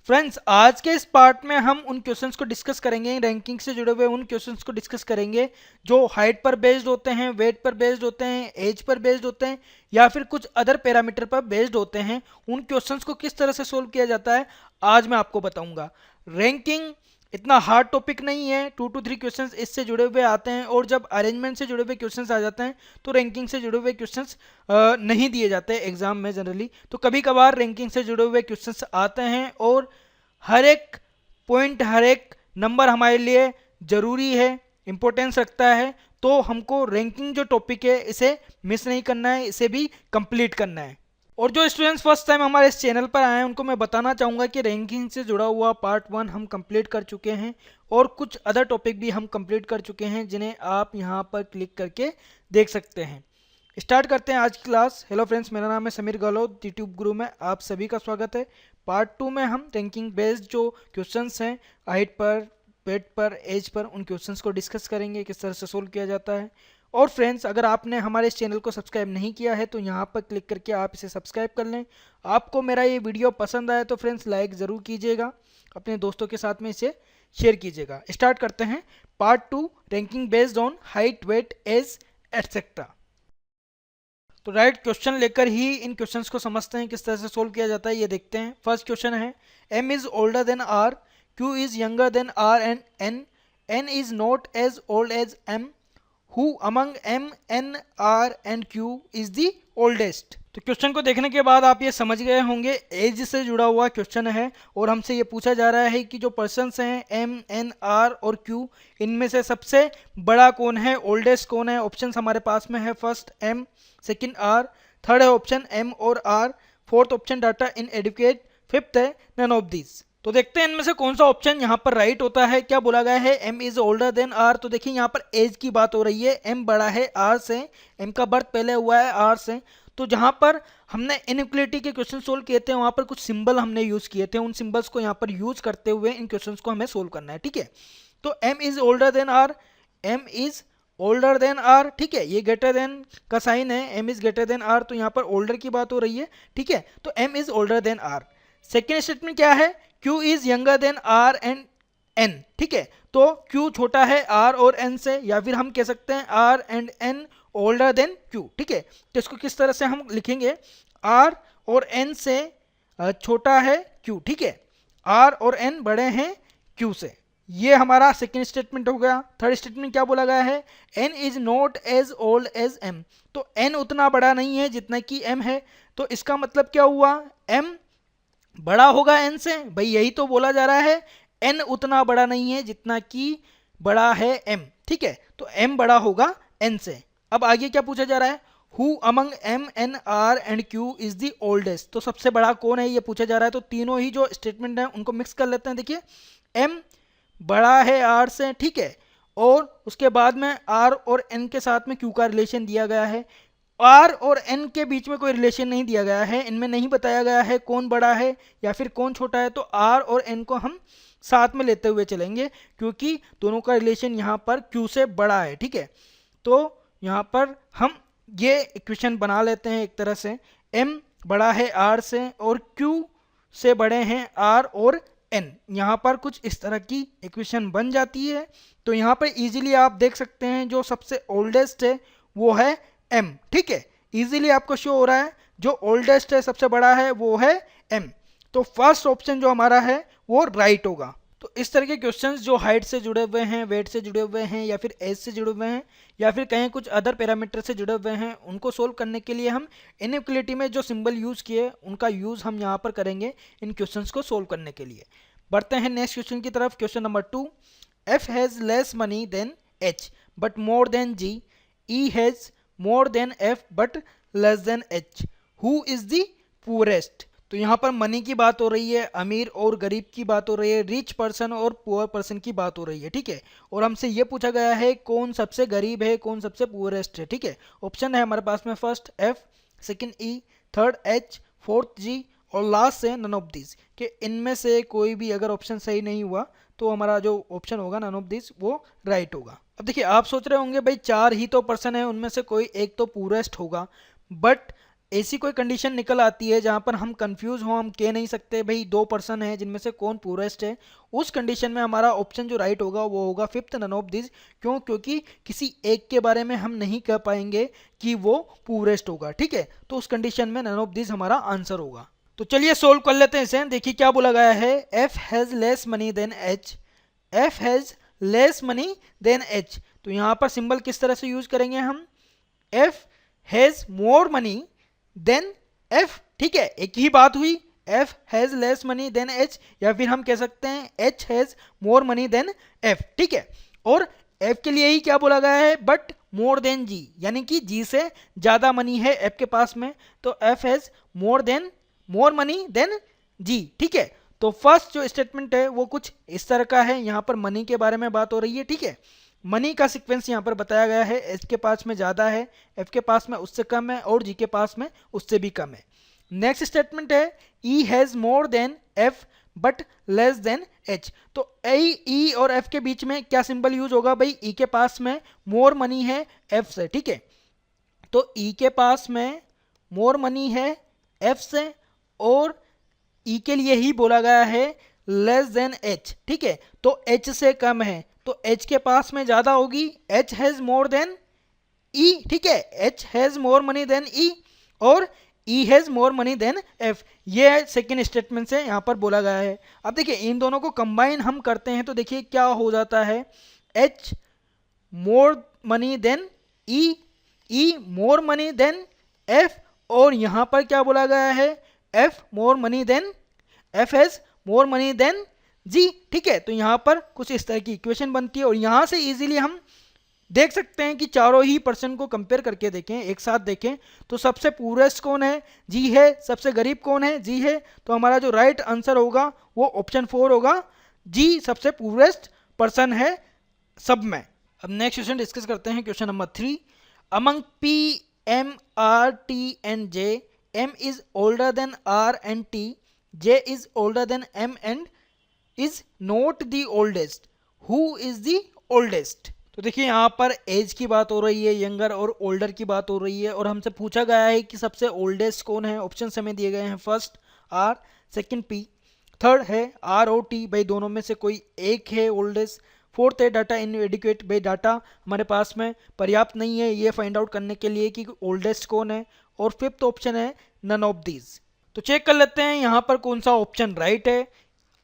Friends, आज के इस पार्ट में हम उन क्वेश्चंस को डिस्कस करेंगे, रैंकिंग से जुड़े हुए उन क्वेश्चंस को डिस्कस करेंगे जो हाइट पर बेस्ड होते हैं, वेट पर बेस्ड होते हैं, एज पर बेस्ड होते हैं या फिर कुछ अदर पैरामीटर पर बेस्ड होते हैं। उन क्वेश्चंस को किस तरह से सोल्व किया जाता है आज मैं आपको बताऊंगा। रैंकिंग इतना हार्ड टॉपिक नहीं है, 2 to 3 क्वेश्चंस इससे जुड़े हुए आते हैं और जब अरेंजमेंट से जुड़े हुए क्वेश्चंस आ जाते हैं तो रैंकिंग से जुड़े हुए क्वेश्चंस नहीं दिए जाते एग्जाम में जनरली। तो कभी कभार रैंकिंग से जुड़े हुए क्वेश्चंस आते हैं और हर एक पॉइंट, हर एक नंबर हमारे लिए ज़रूरी है, इंपॉर्टेंस रखता है। तो हमको रैंकिंग जो टॉपिक है इसे मिस नहीं करना है, इसे भी कंप्लीट करना है। और जो स्टूडेंट्स फर्स्ट टाइम हमारे इस चैनल पर आए हैं उनको मैं बताना चाहूँगा कि रैंकिंग से जुड़ा हुआ पार्ट 1 हम कंप्लीट कर चुके हैं और कुछ अदर टॉपिक भी हम कंप्लीट कर चुके हैं जिन्हें आप यहाँ पर क्लिक करके देख सकते हैं। स्टार्ट करते हैं आज की क्लास। हेलो फ्रेंड्स, मेरा नाम है समीर गहलोत, यूट्यूब गुरु में आप सभी का स्वागत है। पार्ट 2 में हम रैंकिंग बेस्ड जो क्वेश्चंस हैं हाइट पर, वेट पर, एज पर, उन क्वेश्चंस को डिस्कस करेंगे, किस तरह से सोल्व किया जाता है। और फ्रेंड्स, अगर आपने हमारे इस चैनल को सब्सक्राइब नहीं किया है तो यहाँ पर क्लिक करके आप इसे सब्सक्राइब कर लें। आपको मेरा ये वीडियो पसंद आए तो फ्रेंड्स लाइक ज़रूर कीजिएगा, अपने दोस्तों के साथ में इसे शेयर कीजिएगा। स्टार्ट करते हैं part 2, ranking based on height, weight, age etcetera. तो राइट क्वेश्चन लेकर ही इन क्वेश्चंस को समझते हैं, किस तरह से सोल्व किया जाता है ये देखते हैं। फर्स्ट क्वेश्चन है, m is older than r, q is younger than r and n is not as old as m, who among m, n, r and q is the oldest. तो question को देखने के बाद आप ये समझ गए होंगे एज से जुड़ा हुआ क्वेश्चन है और हमसे ये पूछा जा रहा है कि जो पर्सन्स हैं m, n, r और q, इनमें से सबसे बड़ा कौन है, ओल्डेस्ट कौन है। ऑप्शंस हमारे पास में है, first m, second r, third है ऑप्शन एम और r, fourth option data inadequate, fifth है नन ऑफ दीज। तो देखते हैं इनमें से कौन सा ऑप्शन यहाँ पर राइट होता है। क्या बोला गया है, m is older than r. तो देखिए यहाँ पर एज की बात हो रही है, एम बड़ा है आर से, एम का बर्थ पहले हुआ है आर से। तो जहाँ पर हमने इनइक्वालिटी के क्वेश्चन सोल्व किए थे वहाँ पर कुछ सिंबल हमने यूज किए थे, उन सिंबल्स को यहाँ पर यूज करते हुए इन क्वेश्चन को हमें सोल्व करना है। ठीक है, तो m is older than r, m is older than are. ठीक है, ये ग्रेटर देन का साइन है, m is greater than r, तो यहाँ पर ओल्डर की बात हो रही है। ठीक है, तो m is older than r. Second statement क्या है, q is younger than are and n. ठीक है, तो क्यू छोटा है आर और एन से, या फिर हम कह सकते हैं r and n older than q. ठीक है, तो इसको किस तरह से हम लिखेंगे, आर और एन से छोटा है क्यू। ठीक है, आर और एन बड़े हैं क्यू से। ये हमारा सेकेंड स्टेटमेंट हो गया। थर्ड स्टेटमेंट क्या बोला गया है, n is not as old as m. तो एन उतना बड़ा नहीं है जितना कि एम है। तो इसका मतलब क्या हुआ, एम बड़ा होगा एन से, भाई यही तो बोला जा रहा है, एन उतना बड़ा नहीं है जितना कि बड़ा है एम। ठीक है, तो एम बड़ा होगा एन से। अब आगे क्या पूछा जा रहा है, who among m, n, r and q is the oldest. तो सबसे बड़ा कौन है ये पूछा जा रहा है। तो तीनों ही जो स्टेटमेंट है उनको मिक्स कर लेते हैं। देखिए, एम बड़ा है आर से, ठीक है, और उसके बाद में आर और एन के साथ में क्यू का रिलेशन दिया गया है। आर और एन के बीच में कोई रिलेशन नहीं दिया गया है, इनमें नहीं बताया गया है कौन बड़ा है या फिर कौन छोटा है। तो आर और एन को हम साथ में लेते हुए चलेंगे क्योंकि दोनों का रिलेशन यहाँ पर क्यू से बड़ा है। ठीक है, तो यहाँ पर हम ये इक्वेशन बना लेते हैं एक तरह से, एम बड़ा है आर से और क्यू से बड़े हैं आर और एन। यहाँ पर कुछ इस तरह की इक्वेशन बन जाती है। तो यहाँ पर इजीली आप देख सकते हैं जो सबसे ओल्डेस्ट है वो है एम। ठीक है, इजीली आपको शो हो रहा है जो ओल्डेस्ट है, सबसे बड़ा है, वो है एम। तो फर्स्ट ऑप्शन जो हमारा है वो राइट होगा। तो इस तरह के क्वेश्चंस जो हाइट से जुड़े हुए हैं, वेट से जुड़े हुए हैं या फिर एज से जुड़े हुए हैं या फिर कहीं कुछ अदर पैरामीटर से जुड़े हुए हैं, उनको सोल्व करने के लिए हम इनइक्वालिटी में जो सिंबल यूज़ किए उनका यूज़ हम यहाँ पर करेंगे इन क्वेश्चंस को सोल्व करने के लिए। बढ़ते हैं नेक्स्ट क्वेश्चन की तरफ। Question number 2, f has less money than h but more than g, e has more than F but less than h, who is the poorest. तो यहाँ पर मनी की बात हो रही है, अमीर और गरीब की बात हो रही है, रिच पर्सन और पुअर पर्सन की बात हो रही है। ठीक है, और हमसे ये पूछा गया है कौन सबसे गरीब है, कौन सबसे पुअरेस्ट है। ठीक है, ऑप्शन है हमारे पास में, फर्स्ट एफ, सेकंड ई, थर्ड एच, फोर्थ जी और लास्ट से नन ऑफ दिस, कि इनमें से कोई भी अगर ऑप्शन सही नहीं हुआ तो हमारा जो ऑप्शन होगा नन ऑफ दिस वो राइट होगा। अब देखिए, आप सोच रहे होंगे भाई 4 ही तो पर्सन है, उनमें से कोई एक तो पुअरेस्ट होगा, बट ऐसी कोई कंडीशन निकल आती है जहां पर हम कंफ्यूज हो, हम कह नहीं सकते भाई दो पर्सन है जिनमें से कौन पूरेस्ट है, उस कंडीशन में हमारा ऑप्शन जो राइट होगा वो होगा फिफ्थ, नन ऑफ दिस। क्यों? क्योंकि किसी एक के बारे में हम नहीं कह पाएंगे कि वो पूरेस्ट होगा, ठीक है। तो उस कंडीशन में नन ऑफ दिस हमारा आंसर होगा। तो चलिए सोल्व कर लेते हैं इसे। देखिए क्या बोला गया है, f has less money than h, f has less money than H. तो यहाँ पर सिंबल किस तरह से यूज करेंगे हम, f has more money than f, ठीक है, एक ही बात हुई, f has less money than h, या फिर हम कह सकते हैं h has more money than f, ठीक है। और एफ के लिए ही क्या बोला गया है, बट मोर देन जी, यानी कि जी से ज्यादा मनी है एफ के पास में, तो F has more money than G, ठीक है। तो फर्स्ट जो स्टेटमेंट है वो कुछ इस तरह का है, यहाँ पर मनी के बारे में बात हो रही है, ठीक है। मनी का सीक्वेंस यहाँ पर बताया गया है, एच के पास में ज़्यादा है, एफ के पास में उससे कम है, और जी के पास में उससे भी कम है। नेक्स्ट स्टेटमेंट है E has more than F but less than H. तो ई और एफ के बीच में क्या सिंबल यूज होगा भाई, ई के पास में मोर मनी है एफ से, ठीक है। तो ई के पास में मोर मनी है एफ से, और ई के लिए ही बोला गया है लेस देन एच, ठीक है। तो एच से कम है, तो एच के पास में ज्यादा होगी, H has more than E, ठीक है, H has more money than E, और E has more money than F. ये सेकेंड स्टेटमेंट से यहाँ पर बोला गया है। अब देखिए इन दोनों को कंबाइन हम करते हैं तो देखिए क्या हो जाता है, H more money than E, E more money than F, और यहाँ पर क्या बोला गया है, F more money than, F has more money than G, ठीक है। तो यहाँ पर कुछ इस तरह की इक्वेशन बनती है, और यहाँ से इजीली हम देख सकते हैं कि चारों ही पर्सन को कंपेयर करके देखें, एक साथ देखें, तो सबसे पूरेस्ट कौन है, जी है, सबसे गरीब कौन है, जी है। तो हमारा जो राइट आंसर होगा वो ऑप्शन 4 होगा, जी सबसे पूरेस्ट पर्सन है सब में। अब नेक्स्ट क्वेश्चन डिस्कस करते हैं, question number 3। Among P M R T and j, m is older than are and t, j is older than m and is not the oldest, who is the oldest. तो देखिए यहाँ पर as की बात हो रही है, younger और ओल्डर की बात हो रही है, और हमसे पूछा गया है कि सबसे ओल्डेस्ट कौन है। ऑप्शन हमें दिए गए हैं, first r, second p, third है आर और टी, भाई दोनों में से कोई एक है ओल्डेस्ट, फोर्थ है डाटा इनएडिक्वेट, भाई डाटा हमारे पास में पर्याप्त नहीं है ये फाइंड आउट करने के लिए कि ओल्डेस्ट कौन है, और फिफ्थ ऑप्शन है नन ऑफ दीज। तो चेक कर लेते हैं यहाँ पर कौन सा ऑप्शन राइट है।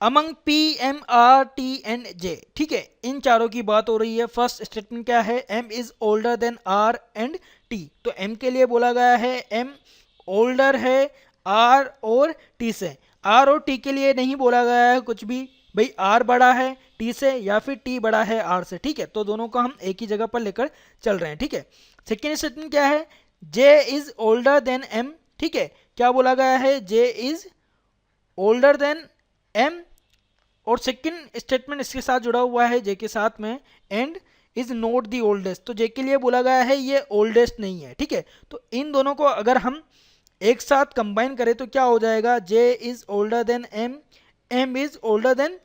Among P M R T and J, ठीक है, इन चारों की बात हो रही है। फर्स्ट स्टेटमेंट क्या है, m is older than are and t. तो एम के लिए बोला गया है एम ओल्डर है आर और टी से, आर और टी के लिए नहीं बोला गया है कुछ भी, भाई आर बड़ा है टी से या फिर टी बड़ा है आर से, ठीक है। तो दोनों को हम एक ही जगह पर लेकर चल रहे हैं, ठीक है। सेकेंड स्टेटमेंट क्या है, जे इज ओल्डर देन एम, ठीक है, क्या बोला गया है, जे इज ओल्डर देन एम, और सेकंड स्टेटमेंट इसके साथ जुड़ा हुआ है जे के साथ में, and is not the oldest. तो जे के लिए बोला गया है ये ओल्डेस्ट नहीं है, ठीक है। तो इन दोनों को अगर हम एक साथ कंबाइन करें तो क्या हो जाएगा, J is older than M, M is older than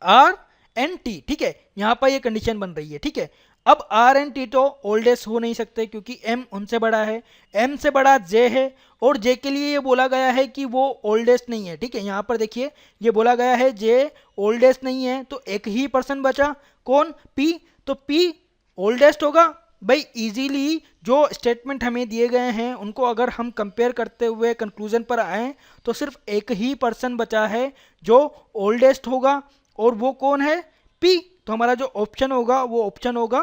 are and T, ठीक है। यहाँ पर ये कंडीशन बन रही है, ठीक है। अब आर एंड टी तो ओल्डेस्ट हो नहीं सकते क्योंकि एम उनसे बड़ा है, एम से बड़ा जे है, और जे के लिए ये बोला गया है कि वो ओल्डेस्ट नहीं है, ठीक है। यहाँ पर देखिए ये बोला गया है जे ओल्डेस्ट नहीं है, तो एक ही पर्सन बचा, कौन, पी। तो पी ओल्डेस्ट होगा भाई। इजीली जो स्टेटमेंट हमें दिए गए हैं उनको अगर हम कंपेयर करते हुए कंक्लूजन पर आए तो सिर्फ एक ही पर्सन बचा है जो ओल्डेस्ट होगा, और वो कौन है, पी। तो हमारा जो ऑप्शन होगा वो ऑप्शन होगा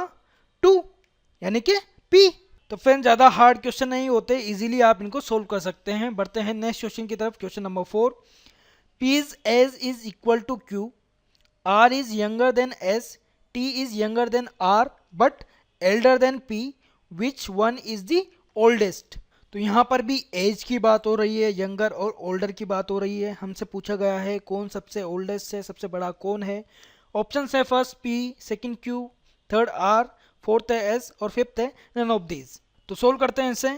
2, यानी कि पी। तो फ्रेंड ज़्यादा हार्ड क्वेश्चन नहीं होते, इजीली आप इनको सोल्व कर सकते हैं। बढ़ते हैं नेक्स्ट क्वेश्चन की तरफ, question number 4। P is age is equal to q, r is younger than s, t is younger than r but elder than p, which one is the oldest. तो यहाँ पर भी एज की बात हो रही है, यंगर और ओल्डर की बात हो रही है। हमसे पूछा गया है कौन सबसे ओल्डेस्ट है, सबसे बड़ा कौन है। ऑप्शन है first P, second Q, third R, fourth है एस, और फिफ्थ है नन ऑफ दीज। तो सोल्व करते हैं इसे।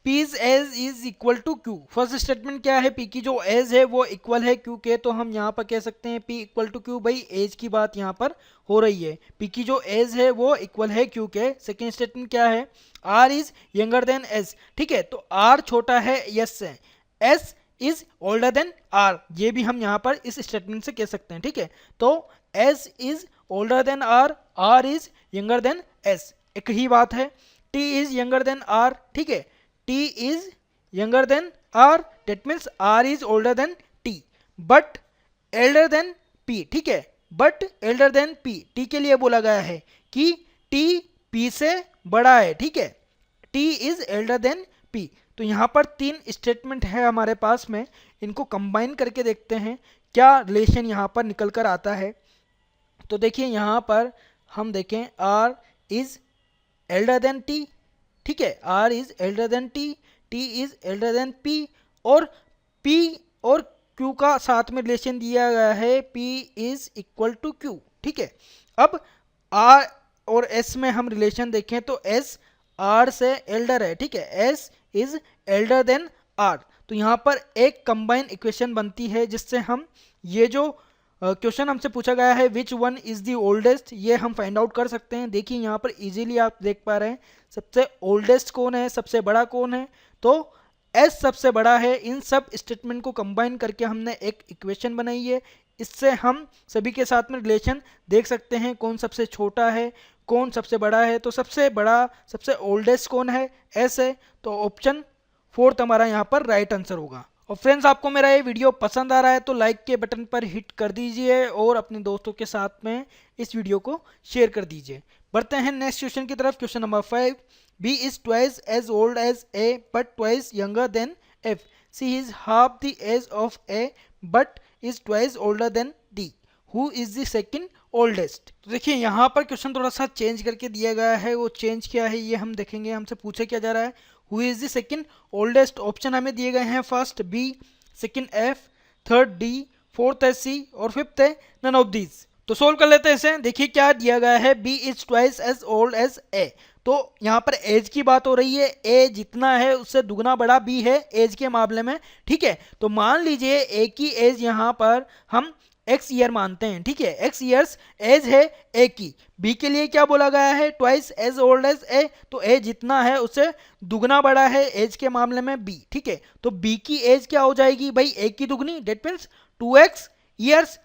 P's age is equal to Q. First statement क्या है, पी की जो एज है वो इक्वल है क्यू के, तो हम यहाँ पर कह सकते हैं पी इक्वल टू क्यू। भाई एज की बात यहाँ पर हो रही है, पी की जो एज है वो इक्वल है क्यू के। सेकेंड स्टेटमेंट क्या है, R is younger than S. ठीक है, तो आर छोटा है यस से, S is older than R, ये भी हम यहाँ पर इस स्टेटमेंट से कह सकते हैं। ठीक है, तो S is older than R is younger than S, एक ही बात है। T is younger than are, ठीक है, T is younger than R, that means R is older than T, but elder than P। ठीक है, but elder than P, T के लिए बोला गया है कि T P से बड़ा है। ठीक है, T is elder than P। तो यहाँ पर तीन स्टेटमेंट है हमारे पास में, इनको कंबाइन करके देखते हैं क्या रिलेशन यहाँ पर निकल कर आता है। तो देखिए यहाँ पर हम देखें R is elder than T, ठीक है, R is elder than T, T is elder than P, और P और Q का साथ में रिलेशन दिया गया है, P is equal to Q। ठीक है, अब R और S में हम रिलेशन देखें तो S R से एल्डर है। ठीक है, S is elder than R, तो यहाँ पर एक कंबाइन इक्वेशन बनती है जिससे हम ये जो क्वेश्चन हमसे पूछा गया है विच वन इज द ओल्डेस्ट, ये हम फाइंड आउट कर सकते हैं। देखिए यहाँ पर इजीली आप देख पा रहे हैं सबसे ओल्डेस्ट कौन है, सबसे बड़ा कौन है, तो एस सबसे बड़ा है। इन सब स्टेटमेंट को कंबाइन करके हमने एक इक्वेशन बनाई है, इससे हम सभी के साथ में रिलेशन देख सकते हैं कौन सबसे छोटा है कौन सबसे बड़ा है। तो सबसे बड़ा सबसे ओल्डेस्ट कौन है, एस है, तो ऑप्शन फोर्थ हमारा यहाँ पर राइट आंसर होगा। और फ्रेंड्स आपको मेरा ये वीडियो पसंद आ रहा है तो लाइक के बटन पर हिट कर दीजिए और अपने दोस्तों के साथ में इस वीडियो को शेयर कर दीजिए। बढ़ते हैं नेक्स्ट क्वेश्चन की तरफ। Question number 5, B is twice as old as A but twice younger than F, C is half the age of A but is twice older than D, who is the second oldest. तो देखिए यहाँ पर question थोड़ा सा change करके दिया गया है, वो चेंज क्या है ये हम देखेंगे। हमसे पूछा क्या जा रहा है, who is the second oldest. Option हमें दिए गए हैं, first B, second F, third D, fourth है सी और फिफ्थ है नन ऑफ दीज। तो सोल्व कर लेते हैं इसे। देखिए क्या दिया गया है, B is twice as old as A, तो यहाँ पर एज की बात हो रही है, ए जितना है उससे दुगना बड़ा बी है एज के मामले में। ठीक है, तो मान लीजिए ए की एज यहाँ पर हम एक्स ईयर मानते हैं। ठीक है, एक्स ईयर्स एज है ए की, बी के लिए क्या बोला गया है, twice as old as A, तो ए जितना है उससे दुगना बड़ा है एज के मामले में बी। ठीक है, तो बी की एज क्या हो जाएगी भाई, ए की दुगनी, डेट मीन्स 2x ईयर्स।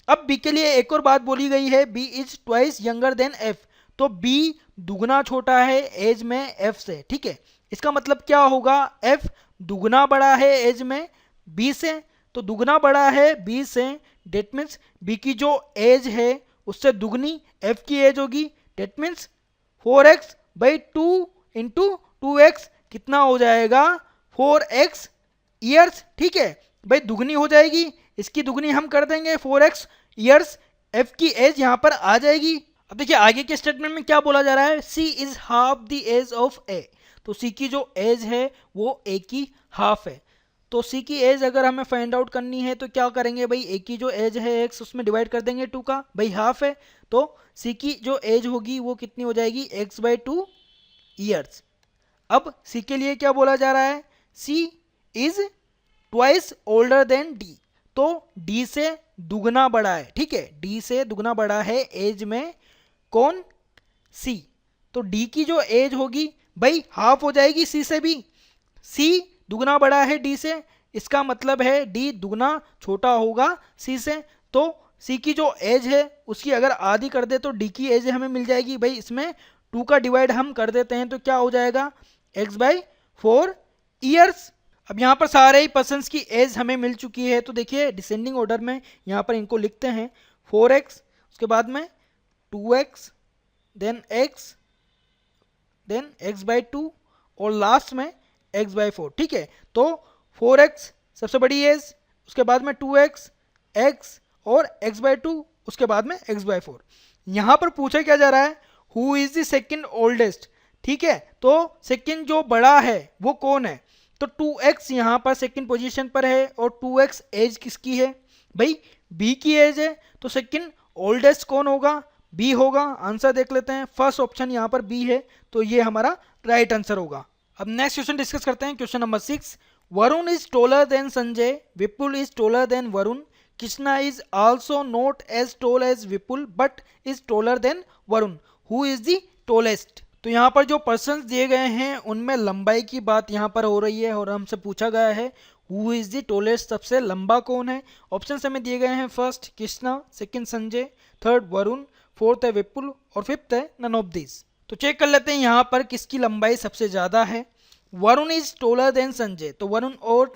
अब बी के लिए एक और बात बोली गई है, B is twice younger than F, तो बी दुगना छोटा है एज में एफ से। ठीक है, इसका मतलब क्या होगा, एफ दुगना बड़ा है एज में बी से, तो दुगना बड़ा है बी से, डेट मीन्स बी की जो एज है उससे दुगनी एफ की एज होगी, that means 4x by 2 into 2x कितना हो जाएगा, 4x ईयर्स। ठीक है भाई, दुगनी हो जाएगी, इसकी दुगनी हम कर देंगे 4x ईयर्स, एफ की एज यहाँ पर आ जाएगी। अब देखिए आगे के स्टेटमेंट में क्या बोला जा रहा है, C is half the age of A, तो सी की जो एज है वो ए की हाफ है। तो सी की एज अगर हमें फाइंड आउट करनी है तो क्या करेंगे भाई, ए की जो एज है एक्स उसमें डिवाइड कर देंगे 2 का, भाई हाफ है, तो सी की जो एज होगी वो कितनी हो जाएगी, एक्स बाई 2 ईयर्स। अब सी के लिए क्या बोला जा रहा है, C is twice older than D, तो डी से दुगना बड़ा है। ठीक है, डी से दुगना बड़ा है एज में कौन, सी, तो डी की जो एज होगी भाई हाफ हो जाएगी सी से भी, सी दुगना बड़ा है डी से, इसका मतलब है डी दुगना छोटा होगा सी से, तो सी की जो एज है उसकी अगर आधी कर दे तो डी की एज हमें मिल जाएगी, भाई इसमें 2 का डिवाइड हम कर देते हैं तो क्या हो जाएगा, x बाई 4 ईयर्स। अब यहाँ पर सारे ही पर्सन्स की एज हमें मिल चुकी है, तो देखिए डिसेंडिंग ऑर्डर में यहाँ पर इनको लिखते हैं, 4x, उसके बाद में 2x, then x, then x by 2 और लास्ट में x बाई 4। ठीक है, तो 4x सबसे बड़ी एज, उसके बाद में 2x, x और x बाई 2, उसके बाद में x बाई 4। यहाँ पर पूछा क्या जा रहा है, who is the second oldest. ठीक है, तो सेकेंड जो बड़ा है वो कौन है, तो 2x यहाँ पर सेकेंड पोजीशन पर है और 2x एज किसकी है, भाई b की एज है, तो सेकेंड ओल्डेस्ट कौन होगा, b होगा। आंसर देख लेते हैं, फर्स्ट ऑप्शन यहाँ पर b है, तो ये हमारा राइट आंसर होगा। अब नेक्स्ट क्वेश्चन डिस्कस करते हैं, question number 6। Varun is taller than Sanjay, Vipul is taller than Varun, Krishna is also not as tall as Vipul but is taller than Varun, who is the tallest. तो यहाँ पर जो पर्सन्स दिए गए हैं उनमें लंबाई की बात यहाँ पर हो रही है और हमसे पूछा गया है हु इज द टोलेस्ट, सबसे लंबा कौन है। ऑप्शन हमें दिए गए हैं, first Krishna, second Sanjay, third Varun, fourth है विपुल और फिफ्थ है नन ऑफ दिस। तो चेक कर लेते हैं यहाँ पर किसकी लंबाई सबसे ज़्यादा है। Varun is taller than Sanjay, तो वरुण और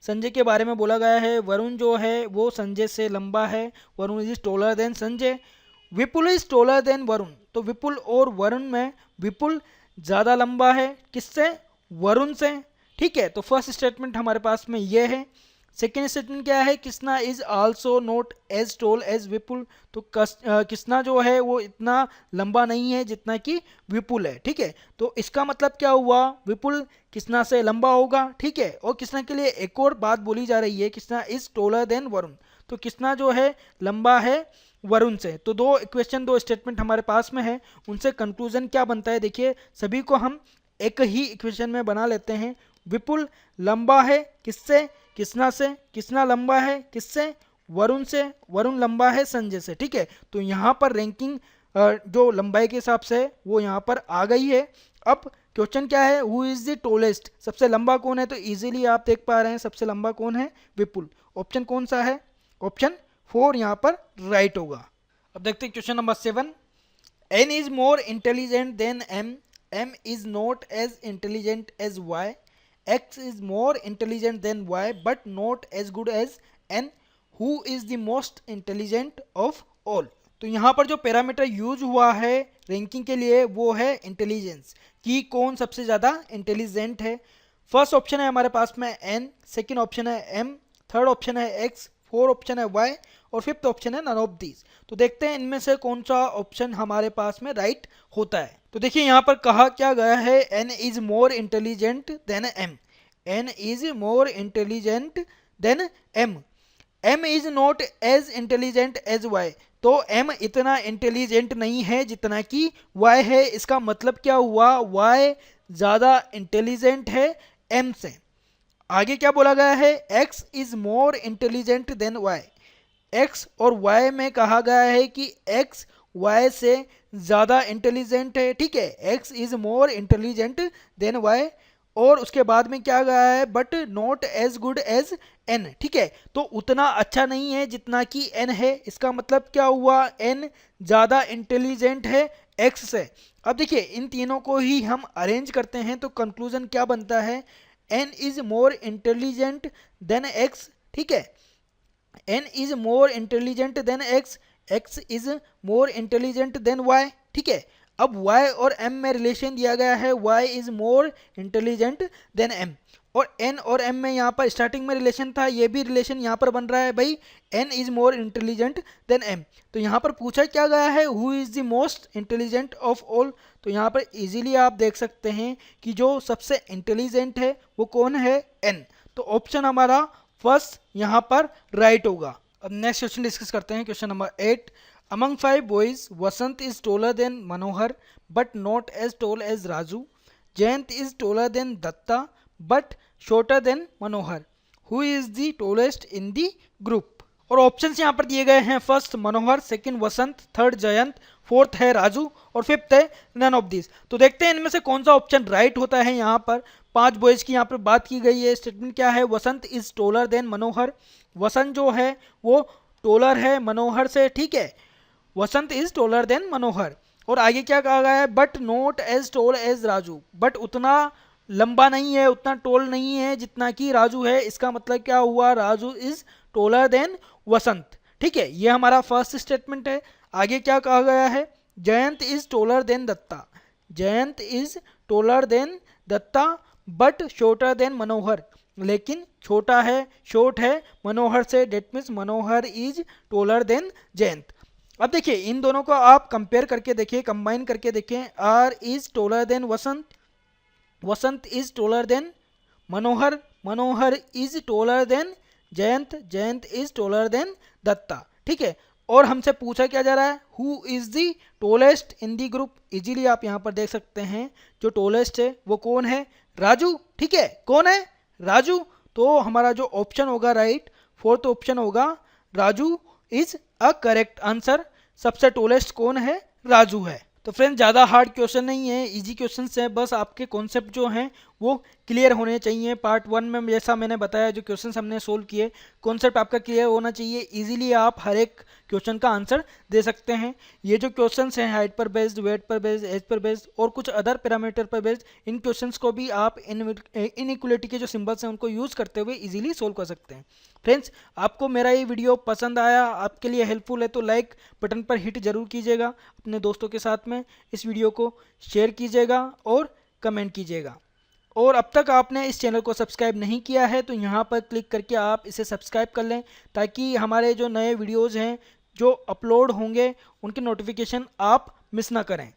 संजय के बारे में बोला गया है। वरुण जो है वो संजय से लंबा है, Varun is taller than Sanjay. Vipul is taller than Varun, तो विपुल और वरुण में विपुल ज़्यादा लंबा है, किससे, वरुण से। ठीक है, तो फर्स्ट स्टेटमेंट हमारे पास में ये है। सेकेंड स्टेटमेंट क्या है, Krishna is also not as tall as Vipul, तो कृष्णा जो है वो इतना लंबा नहीं है जितना कि विपुल है। ठीक है, तो इसका मतलब क्या हुआ, विपुल कृष्णा से लंबा होगा। ठीक है, और कृष्णा के लिए एक और बात बोली जा रही है, Krishna is taller than Varun, तो कृष्णा जो है लंबा है वरुण से। तो दो इक्वेशन, दो स्टेटमेंट हमारे पास में है, उनसे कंक्लूजन क्या बनता है, देखिए सभी को हम एक ही इक्वेशन में बना लेते हैं। विपुल लंबा है किससे, कृष्णा से, कृष्णा लंबा है किससे, वरुण से, वरुण लंबा है संजय से। ठीक है, तो यहाँ पर रैंकिंग जो लंबाई के हिसाब से वो यहाँ पर आ गई है। अब क्वेश्चन क्या है, हु इज द टोलेस्ट, सबसे लंबा कौन है, तो इजीली आप देख पा रहे हैं सबसे लंबा कौन है, विपुल। ऑप्शन कौन सा है, ऑप्शन 4 यहाँ पर राइट होगा। अब देखते हैं question number 7। N is more intelligent than M, M is not as intelligent as Y, X is more intelligent than Y but not as good as N, who is the most intelligent of all। तो यहाँ पर जो parameter use हुआ है ranking के लिए वो है इंटेलिजेंस, कि कौन सबसे ज़्यादा इंटेलिजेंट है। फर्स्ट ऑप्शन है हमारे पास में N, सेकंड ऑप्शन है M, थर्ड ऑप्शन है X, फोर्थ ऑप्शन है Y और फिफ्थ ऑप्शन है नन ऑफ दीज। तो देखते हैं इनमें से कौन सा ऑप्शन हमारे पास में राइट होता है। तो देखिए यहाँ पर कहा क्या गया है, N is more intelligent than M, N is more intelligent than M, M is not as intelligent as Y, तो M इतना इंटेलिजेंट नहीं है जितना कि Y है। इसका मतलब क्या हुआ, Y ज़्यादा इंटेलिजेंट है M से। आगे क्या बोला गया है, X is more intelligent than Y, X और Y में कहा गया है कि X Y से ज़्यादा इंटेलिजेंट है। ठीक है, X is more intelligent than Y, और उसके बाद में क्या गया है, but not as good as N। ठीक है, तो उतना अच्छा नहीं है जितना कि N है। इसका मतलब क्या हुआ, N ज़्यादा इंटेलिजेंट है X से। अब देखिए इन तीनों को ही हम अरेंज करते हैं तो कंक्लूजन क्या बनता है, N is more intelligent then X। ठीक है, N is more intelligent then X, X is more intelligent than Y। ठीक है, अब Y और M में रिलेशन दिया गया है, Y is more intelligent than M, और N और M में यहाँ पर स्टार्टिंग में रिलेशन था, ये भी रिलेशन यहाँ पर बन रहा है भाई, N is more intelligent than M। तो यहाँ पर पूछा क्या गया है, who is the most intelligent of all. तो यहाँ पर इजीली आप देख सकते हैं कि जो सबसे इंटेलिजेंट है वो कौन है, N। तो ऑप्शन हमारा फर्स्ट यहाँ पर राइट होगा। अब नेक्स्ट क्वेश्चन डिस्कस करते हैं, question number 8। Among 5 boys, Vasant is taller than Manohar but not as tall as Raju. Jayant is taller than Datta but shorter than Manohar. Who is the tallest in the group? और options यहाँ पर दिए गए हैं, first मनोहर, second वसंत, third Jayant, fourth है राजू और fifth है none of this. तो देखते हैं इनमें से कौन सा ऑप्शन राइट होता है। यहाँ पर 5 बॉयज की यहाँ पर बात की गई है। स्टेटमेंट क्या है, वसंत इज टोलर देन मनोहर, वसंत जो है वो टोलर है मनोहर से। ठीक है, वसंत इज टोलर देन मनोहर। और आगे क्या कहा गया है, but not as tall as Raju, but उतना लंबा नहीं है, उतना टोल नहीं है जितना कि राजू है। इसका मतलब क्या हुआ, राजू इज टोलर देन वसंत। ठीक है, ये हमारा फर्स्ट स्टेटमेंट है। आगे क्या कहा गया है, Jayant is taller than Datta, Jayant is taller than Datta but shorter than Manohar, लेकिन छोटा है, शॉर्ट है मनोहर से, that means Manohar is taller than Jayant. अब देखिए इन दोनों को आप कंपेयर करके देखिए, कंबाइन करके देखें, R is taller than Vasant, Vasant is taller than Manohar, Manohar is taller than Jayant, Jayant is taller than Datta. ठीक है, और हमसे पूछा क्या जा रहा है, who is the tallest in the group. Easily आप यहाँ पर देख सकते हैं जो टोलेस्ट है वो कौन है, राजू। ठीक है, कौन है, राजू। तो हमारा जो ऑप्शन होगा राइट, फोर्थ ऑप्शन होगा Raju is a correct answer. सबसे टोलेस्ट कौन है, राजू है। तो फ्रेंड्स ज़्यादा हार्ड क्वेश्चन नहीं है, इजी क्वेश्चंस हैं, बस आपके कॉन्सेप्ट जो हैं वो क्लियर होने चाहिए। पार्ट 1 में जैसा मैंने बताया जो क्वेश्चंस हमने सोल्व किए, कॉन्सेप्ट आपका क्लियर होना चाहिए, इजीली आप हर एक क्वेश्चन का आंसर दे सकते हैं। ये जो क्वेश्चंस हैं हाइट पर बेस्ड, वेट पर बेस्ड, एज पर बेस्ड और कुछ अदर पैरामीटर पर बेस्ड, इन क्वेश्चंस को भी आप इनइक्वलिटी के जो सिंबल्स हैं उनको यूज़ करते हुए इजीली सोल्व कर सकते हैं। फ्रेंड्स, आपको मेरा ये वीडियो पसंद आया, आपके लिए हेल्पफुल है तो लाइक बटन पर हिट जरूर कीजिएगा, अपने दोस्तों के साथ में इस वीडियो को शेयर कीजिएगा और कमेंट कीजिएगा। और अब तक आपने इस चैनल को सब्सक्राइब नहीं किया है तो यहाँ पर क्लिक करके आप इसे सब्सक्राइब कर लें, ताकि हमारे जो नए वीडियोज़ हैं जो अपलोड होंगे उनके नोटिफिकेशन आप मिस ना करें।